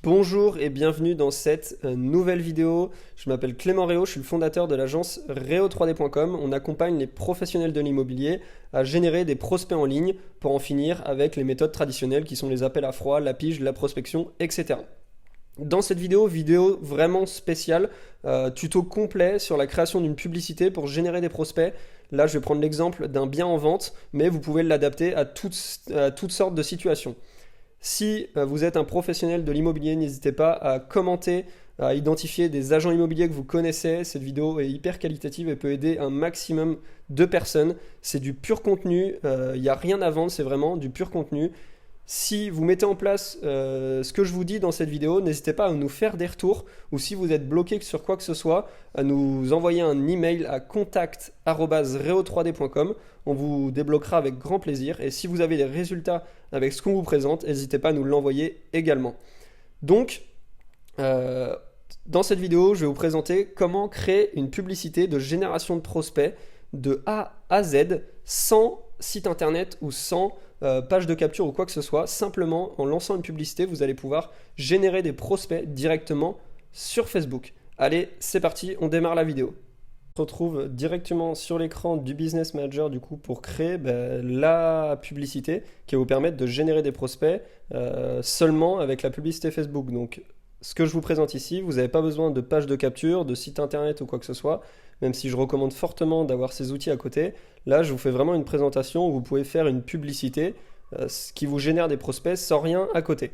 Bonjour et bienvenue dans cette nouvelle vidéo. Je m'appelle Clément Réau, je suis le fondateur de l'agence Réau3D.com. On accompagne les professionnels de l'immobilier à générer des prospects en ligne pour en finir avec les méthodes traditionnelles qui sont les appels à froid, la pige, la prospection, etc. Dans cette vidéo vraiment spéciale, tuto complet sur la création d'une publicité pour générer des prospects. Là, je vais prendre l'exemple d'un bien en vente, mais vous pouvez l'adapter à toutes sortes de situations. Si vous êtes un professionnel de l'immobilier, n'hésitez pas à commenter, à identifier des agents immobiliers que vous connaissez. Cette vidéo est hyper qualitative et peut aider un maximum de personnes. C'est du pur contenu, il n'y a rien à vendre, c'est vraiment du pur contenu. Si vous mettez en place ce que je vous dis dans cette vidéo, n'hésitez pas à nous faire des retours ou si vous êtes bloqué sur quoi que ce soit, à nous envoyer un email à contact@reo3d.com. On vous débloquera avec grand plaisir et si vous avez des résultats avec ce qu'on vous présente, n'hésitez pas à nous l'envoyer également. Donc, dans cette vidéo, je vais vous présenter comment créer une publicité de génération de prospects de A à Z sans site internet ou sans page de capture ou quoi que ce soit. Simplement, en lançant une publicité, vous allez pouvoir générer des prospects directement sur Facebook. Allez, c'est parti, on démarre la vidéo. On se retrouve directement sur l'écran du Business Manager du coup pour créer la publicité qui va vous permettre de générer des prospects seulement avec la publicité Facebook. Donc ce que je vous présente ici, vous n'avez pas besoin de page de capture, de site internet ou quoi que ce soit, même si je recommande fortement d'avoir ces outils à côté. Là, je vous fais vraiment une présentation où vous pouvez faire une publicité qui vous génère des prospects sans rien à côté.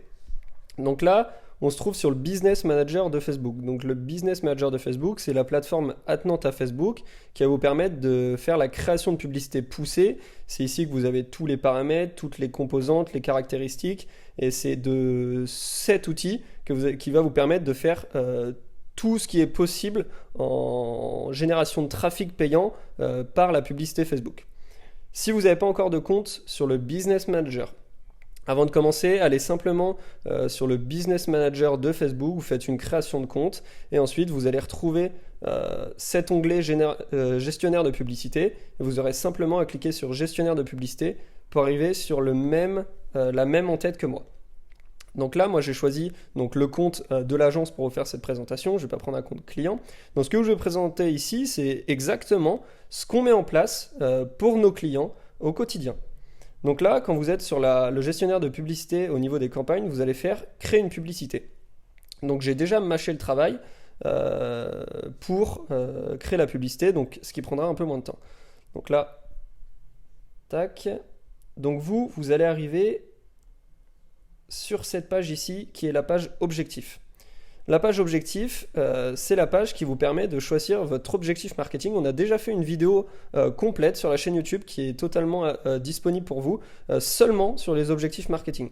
Donc là, on se trouve sur le Business Manager de Facebook. Donc le Business Manager de Facebook, c'est la plateforme attenante à Facebook qui va vous permettre de faire la création de publicités poussées. C'est ici que vous avez tous les paramètres, toutes les composantes, les caractéristiques. Et c'est de cet outil qui va vous permettre de faire tout ce qui est possible en génération de trafic payant par la publicité Facebook. Si vous n'avez pas encore de compte sur le Business Manager, avant de commencer, allez simplement sur le Business Manager de Facebook, vous faites une création de compte et ensuite vous allez retrouver cet onglet gestionnaire de publicité. Et vous aurez simplement à cliquer sur gestionnaire de publicité pour arriver sur la même en-tête que moi. Donc là, moi j'ai choisi le compte de l'agence pour vous faire cette présentation. Je ne vais pas prendre un compte client. Donc ce que je vais présenter ici, c'est exactement ce qu'on met en place pour nos clients au quotidien. Donc là, quand vous êtes sur le gestionnaire de publicité au niveau des campagnes, vous allez faire créer une publicité. Donc j'ai déjà mâché le travail pour créer la publicité, donc ce qui prendra un peu moins de temps. Donc là, tac. Donc vous allez arriver sur cette page ici qui est la page objectif. La page objectif, c'est la page qui vous permet de choisir votre objectif marketing. On a déjà fait une vidéo complète sur la chaîne YouTube qui est totalement disponible pour vous, seulement sur les objectifs marketing.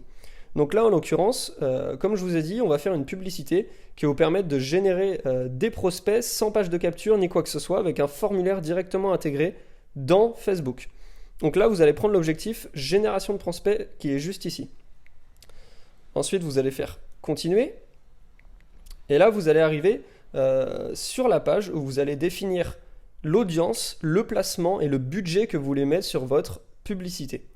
Donc là, en l'occurrence, comme je vous ai dit, on va faire une publicité qui va vous permettre de générer des prospects sans page de capture ni quoi que ce soit, avec un formulaire directement intégré dans Facebook. Donc là, vous allez prendre l'objectif génération de prospects qui est juste ici. Ensuite, vous allez faire continuer. Et là, vous allez arriver sur la page où vous allez définir l'audience, le placement et le budget que vous voulez mettre sur votre publicité.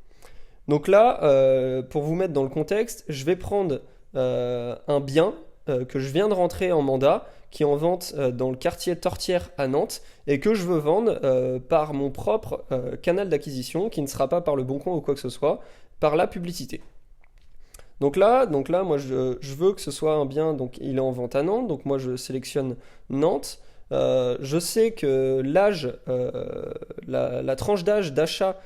Donc là, pour vous mettre dans le contexte, je vais prendre un bien que je viens de rentrer en mandat, qui est en vente dans le quartier Tortière à Nantes, et que je veux vendre par mon propre canal d'acquisition, qui ne sera pas par le Bon Coin ou quoi que ce soit, par la publicité. Donc là, moi je veux que ce soit un bien, donc il est en vente à Nantes, donc moi je sélectionne Nantes. Je sais que l'âge, la tranche d'âge d'achat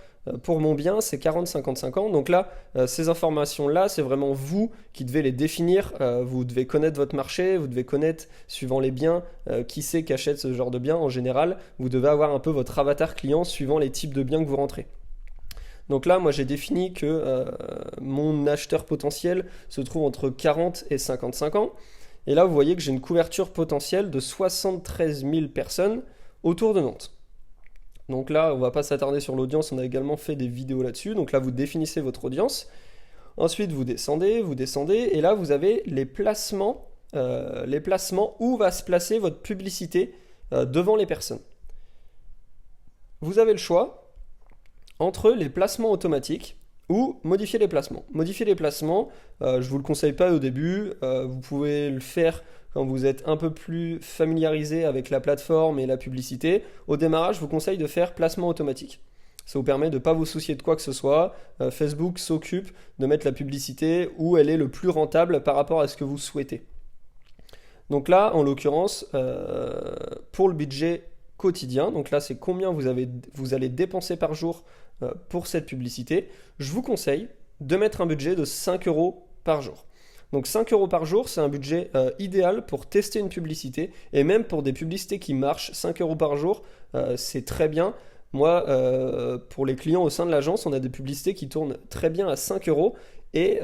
pour mon bien, c'est 40-55 ans. Donc là, ces informations-là, c'est vraiment vous qui devez les définir. Vous devez connaître votre marché, vous devez connaître, suivant les biens, qui c'est qui achète ce genre de bien en général. Vous devez avoir un peu votre avatar client suivant les types de biens que vous rentrez. Donc là, moi j'ai défini que mon acheteur potentiel se trouve entre 40 et 55 ans. Et là, vous voyez que j'ai une couverture potentielle de 73 000 personnes autour de Nantes. Donc là, on ne va pas s'attarder sur l'audience, on a également fait des vidéos là-dessus. Donc là, vous définissez votre audience. Ensuite, vous descendez, et là, vous avez les placements où va se placer votre publicité devant les personnes. Vous avez le choix entre les placements automatiques ou modifier les placements. Modifier les placements, je ne vous le conseille pas au début, vous pouvez le faire quand vous êtes un peu plus familiarisé avec la plateforme et la publicité. Au démarrage, je vous conseille de faire placement automatique. Ça vous permet de ne pas vous soucier de quoi que ce soit. Facebook s'occupe de mettre la publicité où elle est le plus rentable par rapport à ce que vous souhaitez. Donc là, en l'occurrence, pour le budget quotidien, donc là c'est combien vous allez dépenser par jour pour cette publicité, je vous conseille de mettre un budget de 5 euros par jour. Donc 5 euros par jour, c'est un budget idéal pour tester une publicité, et même pour des publicités qui marchent, 5 euros par jour, c'est très bien. Moi, pour les clients au sein de l'agence, on a des publicités qui tournent très bien à 5 euros, et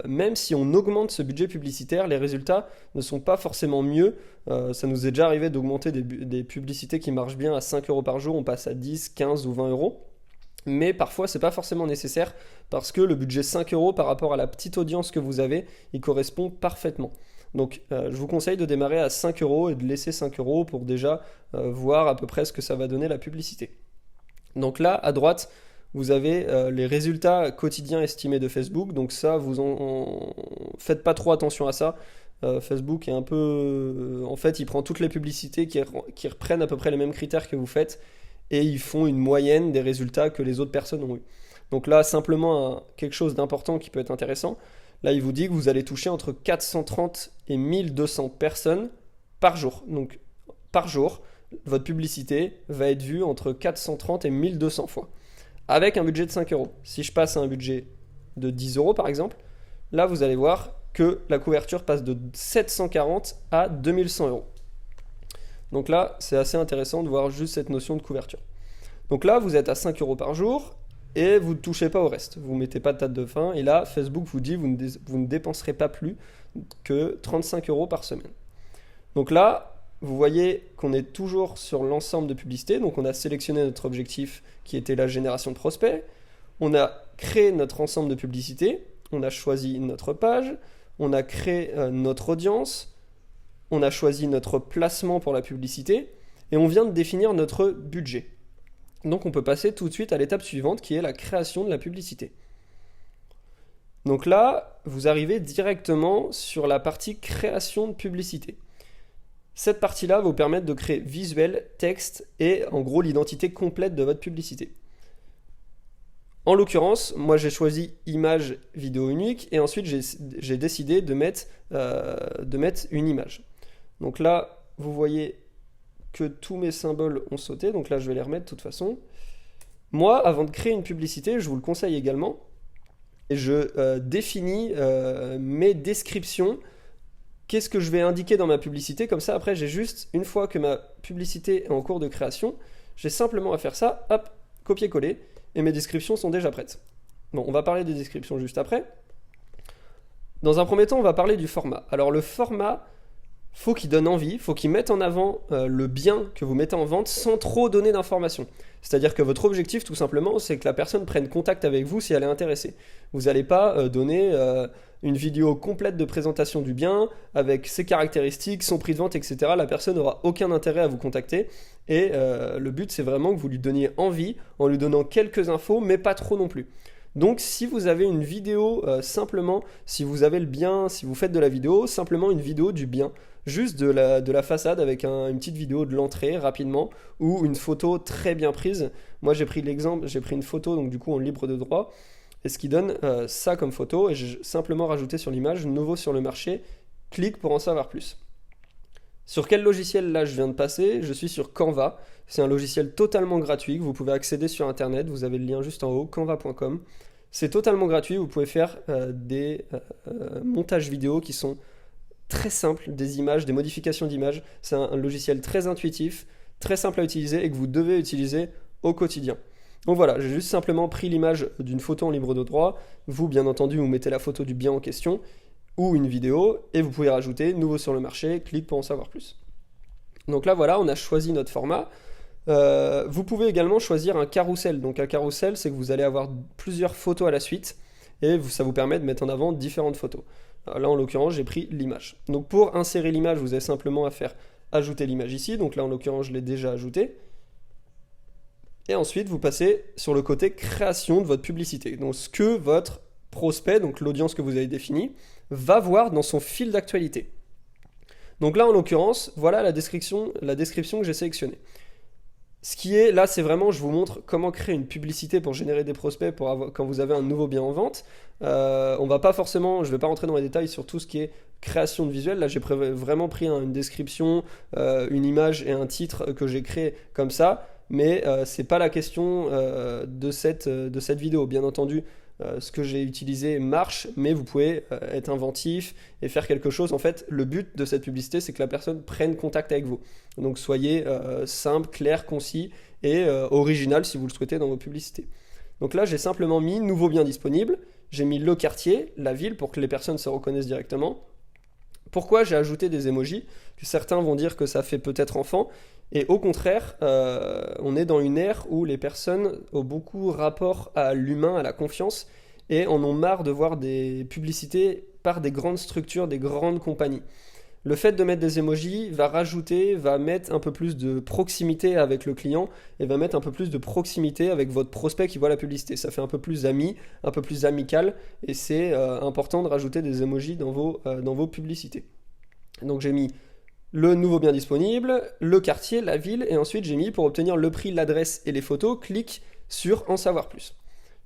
même si on augmente ce budget publicitaire, les résultats ne sont pas forcément mieux. Ça nous est déjà arrivé d'augmenter des publicités qui marchent bien à 5 euros par jour, on passe à 10, 15 ou 20 euros. Mais parfois, c'est pas forcément nécessaire parce que le budget 5 euros par rapport à la petite audience que vous avez, il correspond parfaitement. Donc, je vous conseille de démarrer à 5 euros et de laisser 5 euros pour déjà voir à peu près ce que ça va donner la publicité. Donc là, à droite, vous avez les résultats quotidiens estimés de Facebook. Donc ça, faites pas trop attention à ça. Facebook est un peu... en fait, il prend toutes les publicités qui reprennent à peu près les mêmes critères que vous faites et ils font une moyenne des résultats que les autres personnes ont eu. Donc là, simplement quelque chose d'important qui peut être intéressant. Là, il vous dit que vous allez toucher entre 430 et 1200 personnes par jour. Donc par jour, votre publicité va être vue entre 430 et 1200 fois, avec un budget de 5 euros. Si je passe à un budget de 10 euros par exemple, là vous allez voir que la couverture passe de 740 à 2100 euros. Donc là, c'est assez intéressant de voir juste cette notion de couverture. Donc là, vous êtes à 5 euros par jour et vous ne touchez pas au reste. Vous ne mettez pas de date de fin et là, Facebook vous dit vous ne dépenserez pas plus que 35 euros par semaine. Donc là, vous voyez qu'on est toujours sur l'ensemble de publicités. Donc on a sélectionné notre objectif qui était la génération de prospects. On a créé notre ensemble de publicités. On a choisi notre page. On a créé notre audience. On a choisi notre placement pour la publicité. Et on vient de définir notre budget. Donc on peut passer tout de suite à l'étape suivante qui est la création de la publicité. Donc là, vous arrivez directement sur la partie création de publicité. Cette partie-là va vous permettre de créer visuel, texte et en gros l'identité complète de votre publicité. En l'occurrence, moi j'ai choisi image, vidéo unique et ensuite j'ai décidé de mettre une image. Donc là, vous voyez que tous mes symboles ont sauté, donc là je vais les remettre de toute façon. Moi, avant de créer une publicité, je vous le conseille également, et je définis mes descriptions. Qu'est-ce que je vais indiquer dans ma publicité? Comme ça, après, j'ai juste, une fois que ma publicité est en cours de création, j'ai simplement à faire ça, hop, copier-coller, et mes descriptions sont déjà prêtes. Bon, on va parler des descriptions juste après. Dans un premier temps, on va parler du format. Alors le format, faut qu'il donne envie, faut qu'il mette en avant le bien que vous mettez en vente sans trop donner d'informations. C'est-à-dire que votre objectif, tout simplement, c'est que la personne prenne contact avec vous si elle est intéressée. Vous n'allez pas donner une vidéo complète de présentation du bien, avec ses caractéristiques, son prix de vente, etc. La personne n'aura aucun intérêt à vous contacter. Et le but, c'est vraiment que vous lui donniez envie en lui donnant quelques infos, mais pas trop non plus. Donc si vous avez une vidéo, simplement, si vous avez le bien, si vous faites de la vidéo, simplement une vidéo du bien, juste de la façade avec une petite vidéo de l'entrée rapidement, ou une photo très bien prise. Moi j'ai pris l'exemple, j'ai pris une photo donc du coup en libre de droit, et ce qui donne ça comme photo, et j'ai simplement rajouté sur l'image, nouveau sur le marché, clique pour en savoir plus. Sur quel logiciel là je viens de passer? Je suis sur Canva. C'est un logiciel totalement gratuit que vous pouvez accéder sur internet. Vous avez le lien juste en haut, canva.com. C'est totalement gratuit. Vous pouvez faire des montages vidéo qui sont très simples, des images, des modifications d'images. C'est un logiciel très intuitif, très simple à utiliser et que vous devez utiliser au quotidien. Donc voilà, j'ai juste simplement pris l'image d'une photo en libre de droit. Vous, bien entendu, vous mettez la photo du bien en question ou une vidéo, et vous pouvez rajouter nouveau sur le marché, clique pour en savoir plus. Donc là voilà, on a choisi notre format. Vous pouvez également choisir un carrousel. Donc un carrousel, c'est que vous allez avoir plusieurs photos à la suite, et ça vous permet de mettre en avant différentes photos. Alors là en l'occurrence, j'ai pris l'image. Donc pour insérer l'image, vous avez simplement à faire ajouter l'image ici. Donc là en l'occurrence, je l'ai déjà ajoutée. Et ensuite, vous passez sur le côté création de votre publicité. Donc ce que votre prospect, donc l'audience que vous avez définie, va voir dans son fil d'actualité. Donc là, en l'occurrence, voilà la description que j'ai sélectionnée. Ce qui est là, c'est vraiment, je vous montre comment créer une publicité pour générer des prospects quand vous avez un nouveau bien en vente. On va pas forcément, je vais pas rentrer dans les détails sur tout ce qui est création de visuel. Là, j'ai vraiment pris une description, une image et un titre que j'ai créé comme ça. Mais c'est pas la question de cette vidéo. Bien entendu, ce que j'ai utilisé marche, mais vous pouvez être inventif et faire quelque chose. En fait, le but de cette publicité, c'est que la personne prenne contact avec vous. Donc soyez simple, clair, concis et original si vous le souhaitez dans vos publicités. Donc là, j'ai simplement mis nouveau bien disponible. J'ai mis le quartier, la ville pour que les personnes se reconnaissent directement. Pourquoi j'ai ajouté des emojis? Que certains vont dire que ça fait peut-être enfant. Et au contraire, on est dans une ère où les personnes ont beaucoup rapport à l'humain, à la confiance, et en ont marre de voir des publicités par des grandes structures, des grandes compagnies. Le fait de mettre des emojis va mettre un peu plus de proximité avec le client et va mettre un peu plus de proximité avec votre prospect qui voit la publicité. Ça fait un peu plus ami, un peu plus amical, et c'est important de rajouter des emojis dans vos publicités. Donc j'ai mis le nouveau bien disponible, le quartier, la ville, et ensuite j'ai mis pour obtenir le prix, l'adresse et les photos, clique sur en savoir plus.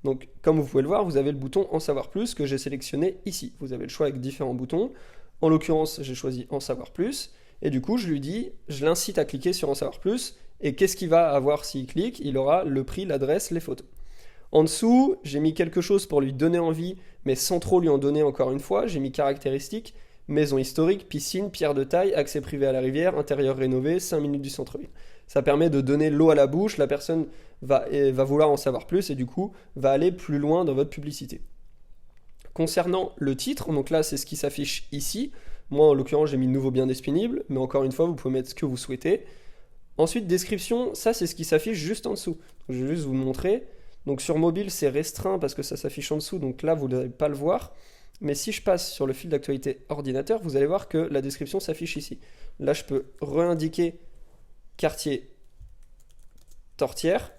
Donc comme vous pouvez le voir, vous avez le bouton en savoir plus que j'ai sélectionné ici. Vous avez le choix avec différents boutons. En l'occurrence, j'ai choisi en savoir plus, et du coup je l'incite à cliquer sur en savoir plus, et qu'est-ce qu'il va avoir s'il clique? Il aura le prix, l'adresse, les photos. En dessous, j'ai mis quelque chose pour lui donner envie, mais sans trop lui en donner encore une fois. J'ai mis caractéristiques. Maison historique, piscine, pierre de taille, accès privé à la rivière, intérieur rénové, 5 minutes du centre-ville. Ça permet de donner l'eau à la bouche, la personne va vouloir en savoir plus et du coup va aller plus loin dans votre publicité. Concernant le titre, donc là c'est ce qui s'affiche ici. Moi en l'occurrence j'ai mis nouveau bien disponible, mais encore une fois vous pouvez mettre ce que vous souhaitez. Ensuite description, ça c'est ce qui s'affiche juste en dessous. Je vais juste vous montrer. Donc sur mobile c'est restreint parce que ça s'affiche en dessous, donc là vous n'allez pas le voir. Mais si je passe sur le fil d'actualité ordinateur, vous allez voir que la description s'affiche ici. Là, je peux réindiquer quartier Tortière.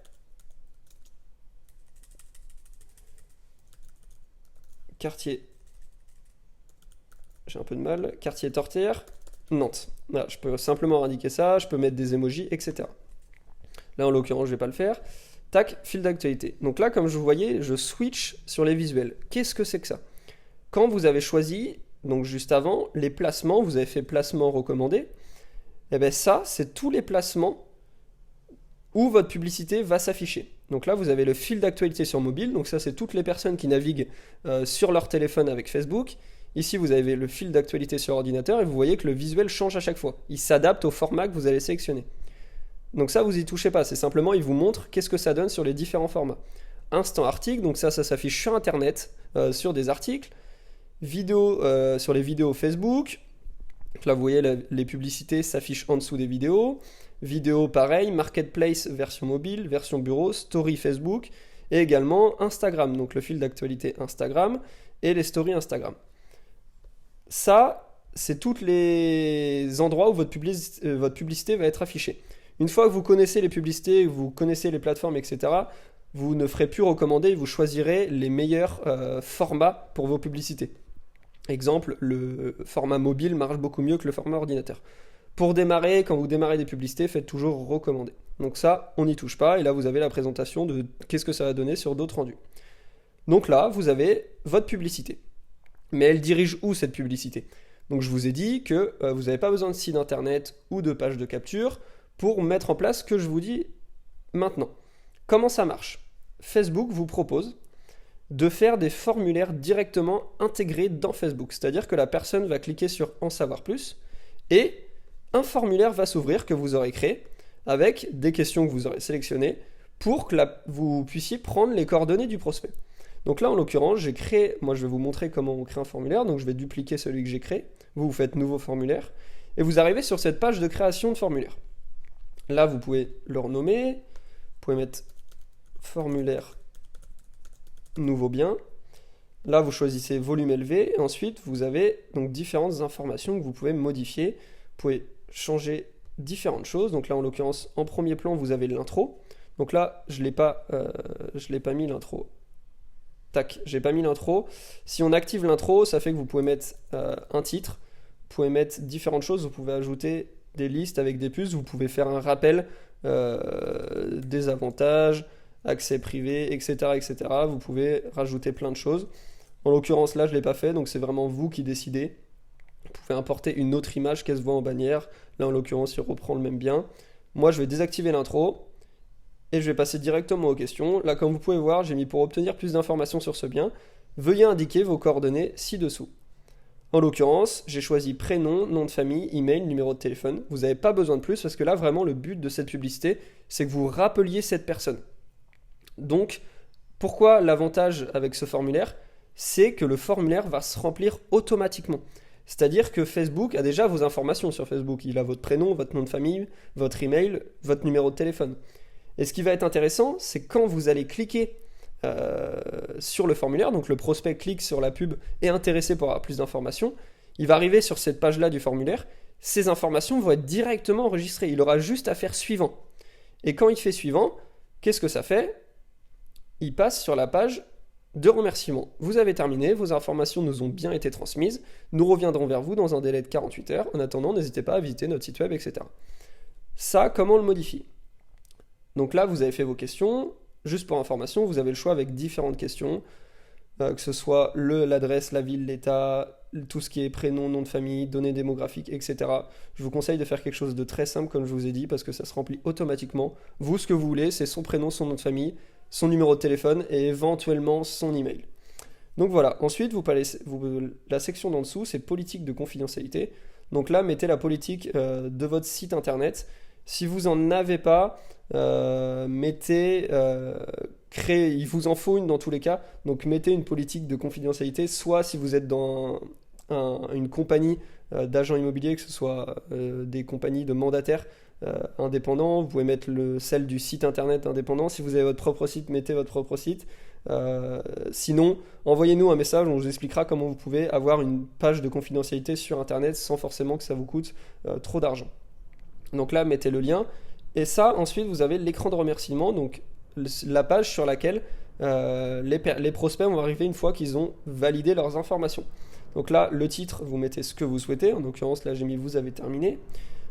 Quartier. J'ai un peu de mal. Quartier Tortière, Nantes. Voilà, je peux simplement indiquer ça, je peux mettre des emojis, etc. Là, en l'occurrence, je ne vais pas le faire. Tac, fil d'actualité. Donc là, comme je vous voyez, je switch sur les visuels. Qu'est-ce que c'est que ça? Quand vous avez choisi, donc juste avant, les placements, vous avez fait placement recommandé, et bien ça, c'est tous les placements où votre publicité va s'afficher. Donc là, vous avez le fil d'actualité sur mobile, donc ça, c'est toutes les personnes qui naviguent sur leur téléphone avec Facebook. Ici, vous avez le fil d'actualité sur ordinateur et vous voyez que le visuel change à chaque fois. Il s'adapte au format que vous allez sélectionner. Donc ça, vous y touchez pas, c'est simplement, il vous montre qu'est-ce que ça donne sur les différents formats. Instant article, donc ça s'affiche sur Internet, sur des articles. Vidéo sur les vidéos Facebook. Là, vous voyez, les publicités s'affichent en dessous des vidéos. Vidéo, pareil. Marketplace, version mobile, version bureau, story Facebook. Et également Instagram. Donc, le fil d'actualité Instagram et les stories Instagram. Ça, c'est tous les endroits où votre publicité va être affichée. Une fois que vous connaissez les publicités, vous connaissez les plateformes, etc., vous ne ferez plus recommander, vous choisirez les meilleurs formats pour vos publicités. Exemple, le format mobile marche beaucoup mieux que le format ordinateur. Pour démarrer, quand vous démarrez des publicités, faites toujours recommander. Donc ça, on n'y touche pas, et là vous avez la présentation de qu'est-ce que ça va donner sur d'autres rendus. Donc là, vous avez votre publicité. Mais elle dirige où cette publicité? Donc je vous ai dit que vous n'avez pas besoin de site internet ou de page de capture pour mettre en place ce que je vous dis maintenant. Comment ça marche? Facebook vous propose de faire des formulaires directement intégrés dans Facebook. C'est-à-dire que la personne va cliquer sur en savoir plus et un formulaire va s'ouvrir que vous aurez créé avec des questions que vous aurez sélectionnées pour que vous puissiez prendre les coordonnées du prospect. Donc là, en l'occurrence, moi je vais vous montrer comment on crée un formulaire, donc je vais dupliquer celui que j'ai créé. Vous faites nouveau formulaire et vous arrivez sur cette page de création de formulaire. Là, vous pouvez le renommer, vous pouvez mettre formulaire nouveau bien. Là, vous choisissez volume élevé. Et ensuite, vous avez donc différentes informations que vous pouvez modifier. Vous pouvez changer différentes choses. Donc là, en l'occurrence, en premier plan, vous avez l'intro. Donc là, je l'ai pas mis l'intro. Tac, j'ai pas mis l'intro. Si on active l'intro, ça fait que vous pouvez mettre un titre, vous pouvez mettre différentes choses, vous pouvez ajouter des listes avec des puces, vous pouvez faire un rappel des avantages, accès privé, etc., etc. Vous pouvez rajouter plein de choses. En l'occurrence, là, je ne l'ai pas fait, donc c'est vraiment vous qui décidez. Vous pouvez importer une autre image qu'elle se voit en bannière. Là, en l'occurrence, il reprend le même bien. Moi, je vais désactiver l'intro et je vais passer directement aux questions. Là, comme vous pouvez voir, j'ai mis pour obtenir plus d'informations sur ce bien, veuillez indiquer vos coordonnées ci-dessous. En l'occurrence, j'ai choisi prénom, nom de famille, email, numéro de téléphone. Vous n'avez pas besoin de plus parce que là, vraiment, le but de cette publicité, c'est que vous rappeliez cette personne. Donc, pourquoi l'avantage avec ce formulaire ? C'est que le formulaire va se remplir automatiquement. C'est-à-dire que Facebook a déjà vos informations sur Facebook. Il a votre prénom, votre nom de famille, votre email, votre numéro de téléphone. Et ce qui va être intéressant, c'est quand vous allez cliquer sur le formulaire, donc le prospect clique sur la pub et est intéressé pour avoir plus d'informations, il va arriver sur cette page-là du formulaire, ces informations vont être directement enregistrées. Il aura juste à faire suivant. Et quand il fait suivant, qu'est-ce que ça fait ? Il passe sur la page de remerciement. Vous avez terminé, vos informations nous ont bien été transmises, nous reviendrons vers vous dans un délai de 48 heures. En attendant, n'hésitez pas à visiter notre site web, etc. Ça, comment on le modifie ? Donc là, vous avez fait vos questions. Juste pour information, vous avez le choix avec différentes questions, que ce soit l'adresse, la ville, l'état, tout ce qui est prénom, nom de famille, données démographiques, etc. Je vous conseille de faire quelque chose de très simple, comme je vous ai dit, parce que ça se remplit automatiquement. Vous, ce que vous voulez, c'est son prénom, son nom de famille, son numéro de téléphone et éventuellement son email. Donc voilà, ensuite, la section d'en dessous, c'est politique de confidentialité. Donc là, mettez la politique de votre site internet. Si vous n'en avez pas, il vous en faut une dans tous les cas, donc mettez une politique de confidentialité, soit si vous êtes dans une compagnie d'agents immobiliers, que ce soit des compagnies de mandataires indépendants, vous pouvez mettre celle du site internet indépendant. Si vous avez votre propre site, mettez votre propre site. Sinon, envoyez-nous un message, on vous expliquera comment vous pouvez avoir une page de confidentialité sur internet sans forcément que ça vous coûte trop d'argent. Donc là, mettez le lien. Et ça, ensuite, vous avez l'écran de remerciement, donc la page sur laquelle les prospects vont arriver une fois qu'ils ont validé leurs informations. Donc là, le titre, vous mettez ce que vous souhaitez. En l'occurrence, là, j'ai mis « Vous avez terminé ».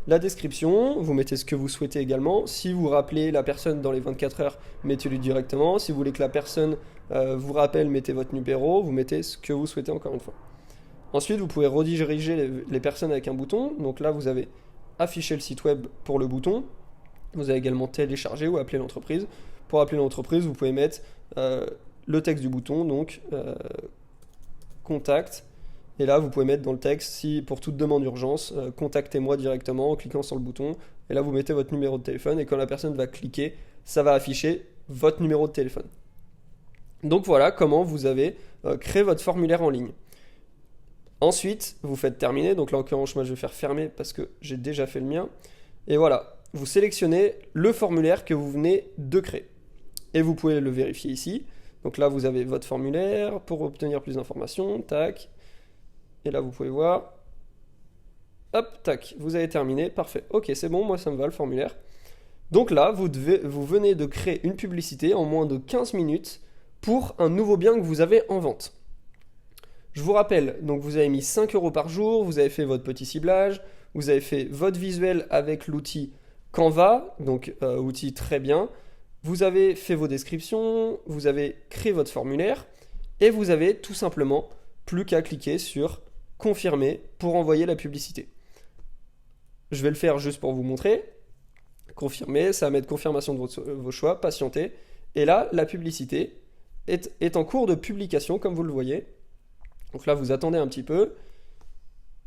La description, vous mettez ce que vous souhaitez également. Si vous rappelez la personne dans les 24 heures, mettez-le directement. Si vous voulez que la personne vous rappelle, mettez votre numéro. Vous mettez ce que vous souhaitez encore une fois. Ensuite, vous pouvez rediriger les personnes avec un bouton. Donc là, vous avez affiché le site web pour le bouton. Vous avez également téléchargé ou appelé l'entreprise. Pour appeler l'entreprise, vous pouvez mettre le texte du bouton, donc contact. Et là, vous pouvez mettre dans le texte, si pour toute demande d'urgence, contactez-moi directement en cliquant sur le bouton. Et là, vous mettez votre numéro de téléphone et quand la personne va cliquer, ça va afficher votre numéro de téléphone. Donc voilà comment vous avez créé votre formulaire en ligne. Ensuite, vous faites terminer. Donc là, en l'occurrence, moi, je vais faire fermer parce que j'ai déjà fait le mien. Et voilà, vous sélectionnez le formulaire que vous venez de créer. Et vous pouvez le vérifier ici. Donc là, vous avez votre formulaire pour obtenir plus d'informations. Tac. Et là, vous pouvez voir. Hop, tac, vous avez terminé. Parfait. Ok, c'est bon, moi, ça me va, le formulaire. Donc là, vous venez de créer une publicité en moins de 15 minutes pour un nouveau bien que vous avez en vente. Je vous rappelle, donc vous avez mis 5 € par jour, vous avez fait votre petit ciblage, vous avez fait votre visuel avec l'outil Canva, donc outil très bien. Vous avez fait vos descriptions, vous avez créé votre formulaire et vous avez tout simplement plus qu'à cliquer sur confirmer pour envoyer la publicité. Je vais le faire juste pour vous montrer. Confirmer, ça va mettre confirmation de vos choix, patienter. Et là, la publicité est en cours de publication, comme vous le voyez. Donc là, vous attendez un petit peu.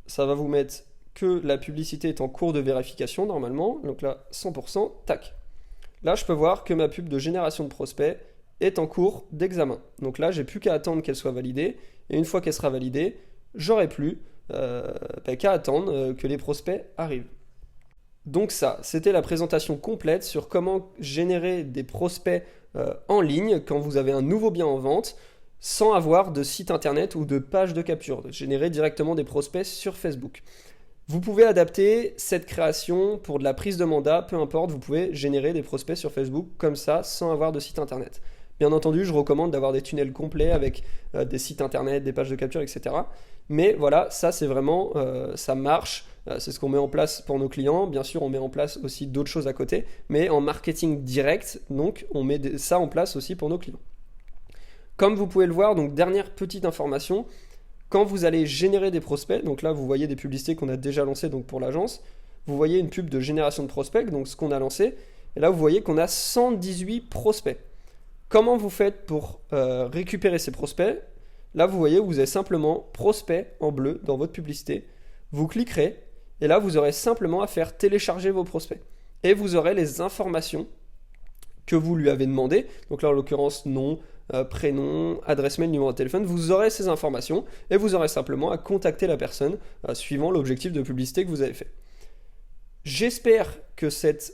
Ça va vous mettre que la publicité est en cours de vérification, normalement. Donc là, 100%, tac. Là, je peux voir que ma pub de génération de prospects est en cours d'examen. Donc là, j'ai plus qu'à attendre qu'elle soit validée. Et une fois qu'elle sera validée, j'aurai plus qu'à attendre que les prospects arrivent. Donc ça, c'était la présentation complète sur comment générer des prospects en ligne quand vous avez un nouveau bien en vente sans avoir de site internet ou de page de capture, générer directement des prospects sur Facebook. Vous pouvez adapter cette création pour de la prise de mandat, peu importe, vous pouvez générer des prospects sur Facebook comme ça sans avoir de site internet. Bien entendu, je recommande d'avoir des tunnels complets avec des sites internet, des pages de capture, etc. Mais voilà, ça c'est vraiment, ça marche, c'est ce qu'on met en place pour nos clients. Bien sûr, on met en place aussi d'autres choses à côté, mais en marketing direct, donc on met ça en place aussi pour nos clients. Comme vous pouvez le voir, donc dernière petite information, quand vous allez générer des prospects, donc là vous voyez des publicités qu'on a déjà lancées donc pour l'agence, vous voyez une pub de génération de prospects, donc ce qu'on a lancé, et là vous voyez qu'on a 118 prospects. Comment vous faites pour récupérer ces prospects? Là vous voyez, vous avez simplement prospect en bleu dans votre publicité, vous cliquerez, et là vous aurez simplement à faire télécharger vos prospects. Et vous aurez les informations que vous lui avez demandé, donc là en l'occurrence nom, prénom, adresse mail, numéro de téléphone, vous aurez ces informations et vous aurez simplement à contacter la personne suivant l'objectif de publicité que vous avez fait. J'espère que cette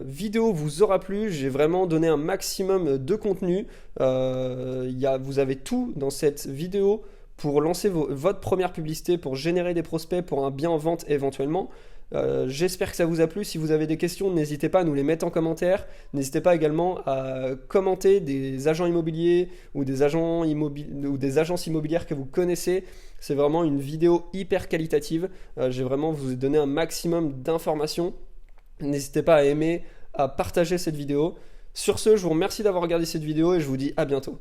vidéo vous aura plu, j'ai vraiment donné un maximum de contenu, vous avez tout dans cette vidéo pour lancer votre première publicité, pour générer des prospects, pour un bien en vente éventuellement. J'espère que ça vous a plu. Si vous avez des questions, n'hésitez pas à nous les mettre en commentaire. N'hésitez pas également à commenter des agents immobiliers ou des agences immobilières que vous connaissez. C'est vraiment une vidéo hyper qualitative. J'ai vraiment vous ai donné un maximum d'informations. N'hésitez pas à aimer, à partager cette vidéo. Sur ce, je vous remercie d'avoir regardé cette vidéo et je vous dis à bientôt.